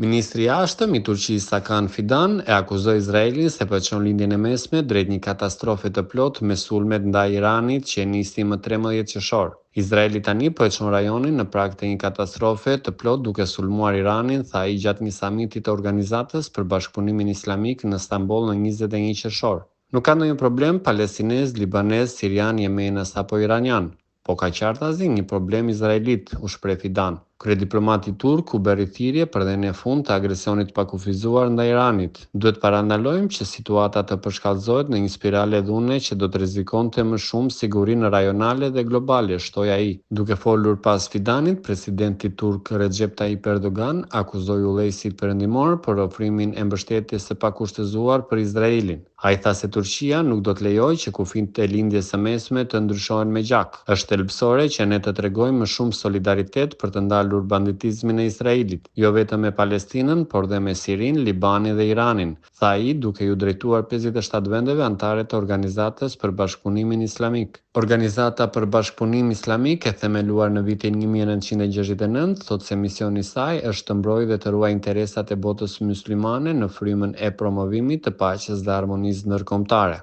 Ministri i jashtëm i Turqisë Hakan Fidan e akuzoi Izraelin se po e çon lindjen e mesme drejt një katastrofe të plotë me sulmet ndaj Iranit që nisi më 13 qershor. Izraeli tani po e çon rajonin në prag të një katastrofe të plotë duke sulmuar Iranin, tha ai gjatë një samiti të Organizatës për Bashkëpunimin Islamik në Stamboll në 21 qershor. Nuk ka ndonjë problem palestinez, libanez, sirian, jemenez apo iranian, po ka qartazi një problem izraelit, u shpreh Fidan. Kryediplomati turk u bëri thirrje për dhënien e fundit të agresionit pa kufizuar ndaj Iranit. Duhet parandalojmë që situata të përshkallëzohet në një spirale dhune që do të rrezikonte më shumë sigurinë rajonale dhe globale, shtoi ai. Duke folur pas Fidanit, presidenti turk Recep Tayyip Erdogan akuzoi udhëheqësit perëndimor për ofrimin e mbështetjes së pakushtëzuar për Izraelin. Ai tha se Turqia nuk do të lejojë që kufijtë e lindjes së mesme të ndryshohen me gjak. Është thelbësore që ne të tregojmë më shumë solidaritet për të ndalur banditizmin e Izraelit, jo vetëm me Palestinën, por dhe me Sirinë, Libanin dhe Iranin, tha ai duke ju drejtuar 57 vendeve anëtare të Organizatës për Bashkëpunimin Islamik. Organizata për Bashkëpunim Islamik, e themeluar në vitin 1969, thotë se misioni i saj është të mbrojë dhe të ruajë interesat e botës myslimane në frymën e promovimit të paqes dhe harmonisë ndërkombëtare.